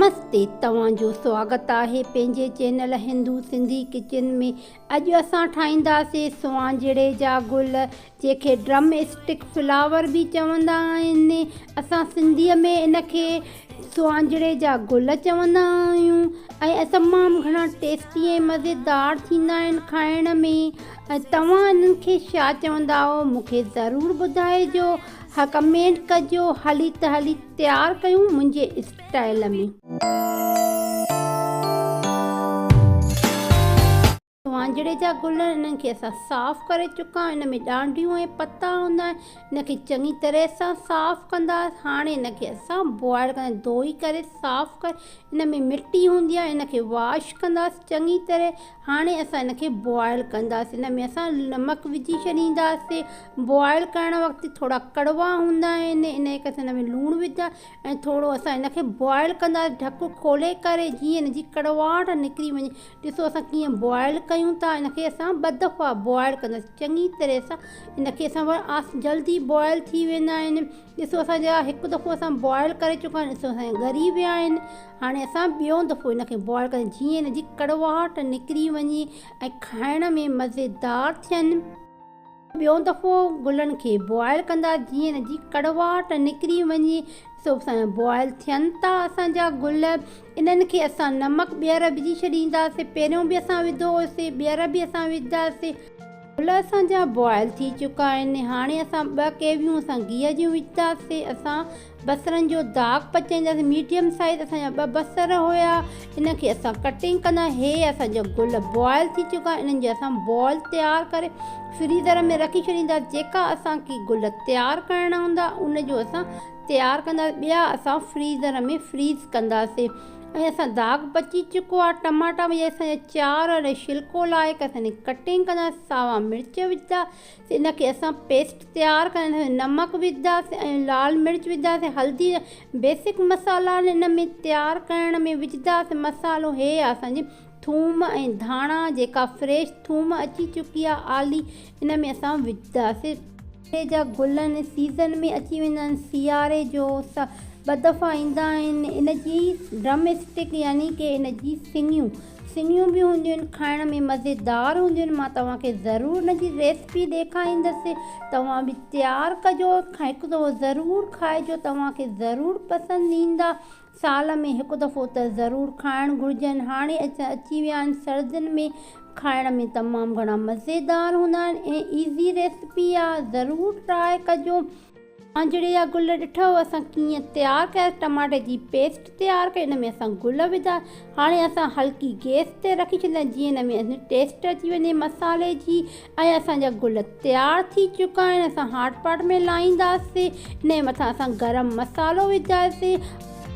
नमस्ते, तव्हांजो स्वागत आहे पंहिंजे चैनल हिंदू सिंधी किचन में। अॼु असां ठाहींदासीं सुवांजड़े जा गुल, जंहिंखे ड्रम स्टिक फ्लावर बि चवंदा आहिनि। असां सिंधीअ में इनखे सुवांजड़े जा गुल चवंदा आहियूं ऐं तमामु घणा टेस्टी ऐं मज़ेदार थींदा आहिनि खाइण में। ऐं तव्हां इन्हनि खे छा चवंदा हो मूंखे ज़रूरु ॿुधाइजो। कमेंट कजो। हली तयारु कयूं मुंहिंजे स्टाइल में। सुवांजड़े जा गुल इन्हनि खे असां साफ़ु करे चुका आहियूं। इन में ॾांडियूं ऐं पता हूंदा आहिनि। इनखे चङी तरह सां साफ़ु कंदासीं। हाणे इनखे असां बॉइल कंदा, धोई करे साफ़ु करे, इन में मिटी हूंदी आहे, इनखे वॉश कंदासीं चङी तरह। हाणे असां इनखे बॉइल कंदासीं। इन में असां नमक विझी छॾींदासीं। बॉइल करण वक़्तु थोरा कड़वा हूंदा आहिनि, इन करे हिन में लूणु विझा ऐं थोरो असां इनखे बॉइल कंदासीं ढकु खोले करे, जीअं इनजी कड़वाहट निकिरी वञे। ॾिसो असां कीअं बॉइल कयूं था। इनखे असां ॿ दफ़ा बॉइल कंदासीं चङी तरह सां। इनखे असां जल्दी बॉइल थी वेंदा आहिनि। ॾिसो असांजा हिकु दफ़ो असां बॉइल करे चुका आहियूं। ॾिसो असांजा ॻरी विया आहिनि। हाणे असां ॿियों दफ़ो इनखे बॉइल कंदा, जीअं इनजी कड़वाहट निकिरी वञे ऐं खाइण में मज़ेदार थियनि। ॿियों दफ़ो गुलनि खे बॉइल कंदा, जीअं इनजी कड़वाहट निकिरी वञे। सो असांजा बॉइल थियनि था असांजा गुल। इन्हनि खे असां नमक ॿीहर विझी छॾींदासीं। पहिरियों बि असां विधो हुयोसीं, ॿीहर बि असां विझंदासीं। गुल असांजा बॉइल थी चुका आहिनि। हाणे असां 2 केवियूं असां गिह जूं विझंदासीं। असां बसरनि जो दाग पचाईंदासीं। मीडियम साइज़ असांजा 2 बसर हुया, इनखे असां कटिंग कंदा। हे असांजा गुल बॉइल थी चुका, इन्हनि जो असां बॉल तयारु करे फ्रीज़र में रखी छॾींदा। जेका असांखे गुल तयारु करणा हूंदा उनजो असां तयारु कंदा, ॿिया असां फ्रीज़र में फ्रीज़ कंदासीं। ऐं असां दाग पची चुको आहे। टमाटा विझी असांजा 4 छिलको लाहे करे असां कटिंग कंदासीं। सावा मिर्च विझंदासीं। इनखे असां पेस्ट तयारु कंदासीं। नमक विझंदासीं ऐं लाल मिर्च विझंदासीं। हल्दी, बेसिक मसाला इन में तयारु करण में विझंदासीं। मसालो हे असांजी थूम ऐं धाणा, जेका फ्रेश थूम अची चुकी आहे आली, इन में असां विझंदासीं। जा गुलनि सीज़न में अची वेंदा आहिनि। सियारे जो 2 दफ़ा ईंदा आहिनि। इनजी ड्रम स्टिक यानी कि इनजी सिंगियूं बि हूंदियूं आहिनि, खाइण में मज़ेदार हूंदियूं आहिनि। मां तव्हांखे ज़रूरु इनजी रेसिपी ॾेखारींदसि। तव्हां बि तयारु कजो, हिकु दफ़ो ज़रूरु खाइजो, तव्हांखे ज़रूरु पसंदि ईंदा। साल में हिकु दफ़ो त ज़रूरु खाइणु घुरिजनि। हाणे अची विया आहिनि सर्दियुनि में, खाइण में तमामु घणा मज़ेदार हूंदा आहिनि ऐं ईज़ी रेसिपी आहे। ज़रूरु ट्राए कजो। सुवांजड़े जा गुल ॾिठो असां कीअं तयारु कया। टमाटे जी पेस्ट तयारु कई, इन में असां गुल विधा। हाणे असां हल्की गैस ते रखी छॾींदा, जीअं इन में टेस्ट अची वञे मसाले जी। ऐं असांजा गुल तयारु थी चुका आहिनि। असां हॉट पॉट में लाहींदासीं। इन जे मथां असां गरम मसालो विझासीं।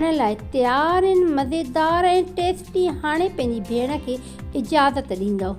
हिन लाइ तयारु आहिनि, मज़ेदार ऐं टेस्टी। हाणे पंहिंजी भेण खे इजाज़त ॾींदव।